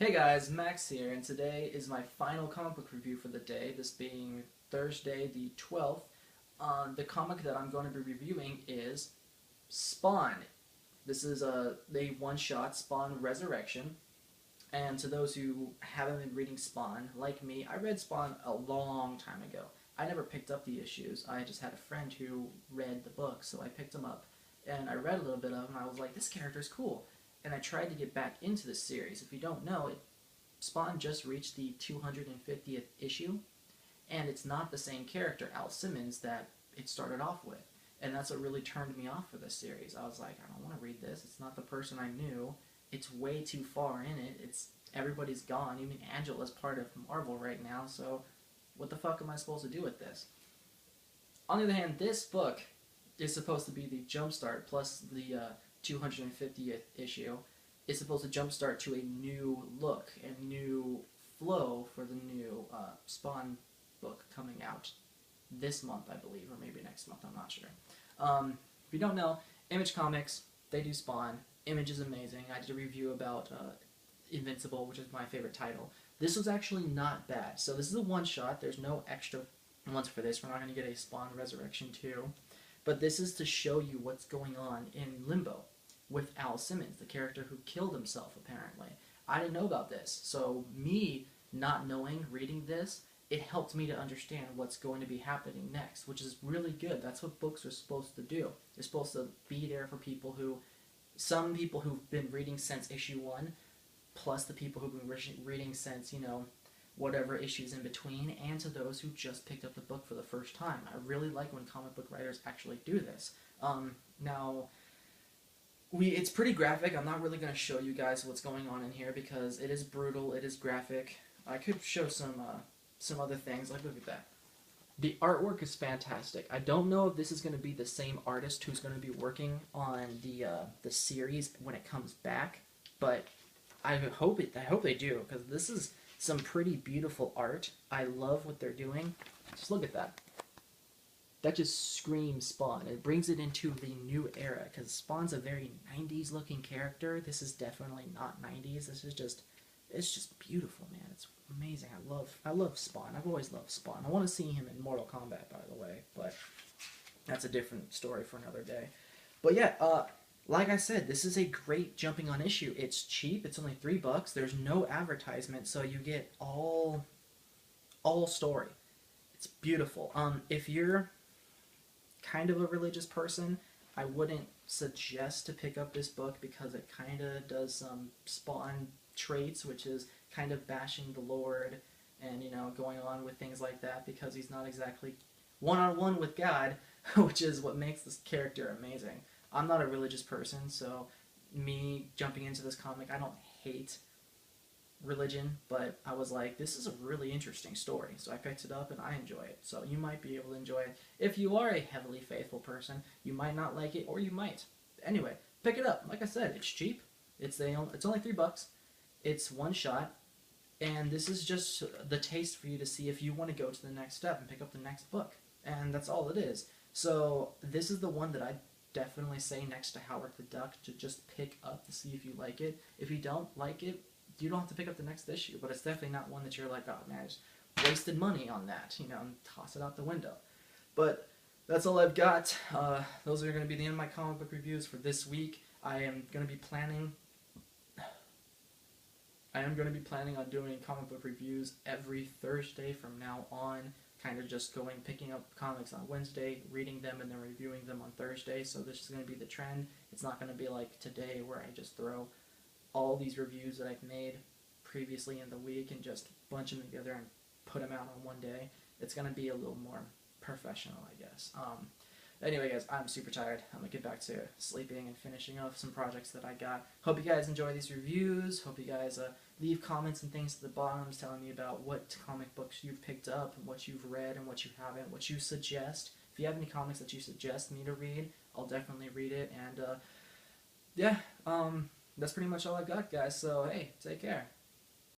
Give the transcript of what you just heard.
Hey guys, Max here, and today is my final comic book review for the day, this being Thursday the 12th. The comic that I'm going to be reviewing is Spawn. This is a one-shot, Spawn Resurrection, and to those who haven't been reading Spawn, like me, I read Spawn a long time ago. I never picked up the issues, I just had a friend who read the book, so I picked them up, and I read a little bit of them, and I was like, this character's cool. And I tried to get back into the series. If you don't know, Spawn just reached the 250th issue, and it's not the same character, Al Simmons, that it started off with. And that's what really turned me off for this series. I was like, I don't want to read this. It's not the person I knew. It's way too far in it. Everybody's gone. Even Angela's part of Marvel right now, so what the fuck am I supposed to do with this? On the other hand, this book is supposed to be the jumpstart, plus the 250th issue, is supposed to jumpstart to a new look and new flow for the new Spawn book coming out this month, I believe, or maybe next month, I'm not sure. If you don't know, Image Comics, they do Spawn. Image is amazing. I did a review about Invincible, which is my favorite title. This was actually not bad. So this is a one-shot. There's no extra ones for this. We're not going to get a Spawn Resurrection 2. But this is to show you what's going on in Limbo with Al Simmons, the character who killed himself, apparently. I didn't know about this, so me not knowing, reading this, it helped me to understand what's going to be happening next, which is really good. That's what books are supposed to do. They're supposed to be there for people who, some people who've been reading since issue 1, plus the people who've been reading since, whatever issues in between, and to those who just picked up the book for the first time. I really like when comic book writers actually do this. Now, it's pretty graphic. I'm not really going to show you guys what's going on in here because it is brutal, it is graphic. I could show some other things, like look at that. The artwork is fantastic. I don't know if this is going to be the same artist who's going to be working on the series when it comes back, but I hope they do, because this is some pretty beautiful art. I love what they're doing. Just look at that. That just screams Spawn. It brings it into the new era, because Spawn's a very 90s looking character. This is definitely not 90s. It's just beautiful, man. It's amazing. I love Spawn. I've always loved Spawn. I want to see him in Mortal Kombat, by the way, but that's a different story for another day. But yeah, like I said, this is a great jumping on issue. It's cheap. It's only $3. There's no advertisement, so you get all story. It's beautiful. If you're kind of a religious person, I wouldn't suggest to pick up this book because it kind of does some Spawn traits, which is kind of bashing the Lord and, going on with things like that because he's not exactly one-on-one with God, which is what makes this character amazing. I'm not a religious person, so me jumping into this comic, I don't hate religion, but I was like, this is a really interesting story, so I picked it up and I enjoy it. So you might be able to enjoy it. If you are a heavily faithful person, you might not like it, or you might. Anyway, pick it up. Like I said, it's cheap. It's only $3. It's one shot, and this is just the taste for you to see if you want to go to the next step and pick up the next book, and that's all it is. So this is the one that I definitely say next to Howard the Duck to just pick up to see if you like it. If you don't like it, you don't have to pick up the next issue, but it's definitely not one that you're like, oh man, I just wasted money on that, and toss it out the window. But that's all I've got. Those are going to be the end of my comic book reviews for this week. I am going to be planning on doing comic book reviews every Thursday from now on. Kind of just picking up comics on Wednesday, reading them, and then reviewing them on Thursday. So this is going to be the trend. It's not going to be like today where I just throw all these reviews that I've made previously in the week and just bunch them together and put them out on one day. It's going to be a little more professional, I guess. Anyway, guys, I'm super tired. I'm going to get back to sleeping and finishing off some projects that I got. Hope you guys enjoy these reviews. Hope you guys leave comments and things at the bottom telling me about what comic books you've picked up and what you've read and what you haven't, what you suggest. If you have any comics that you suggest me to read, I'll definitely read it. And, yeah, that's pretty much all I got, guys. So, hey, take care.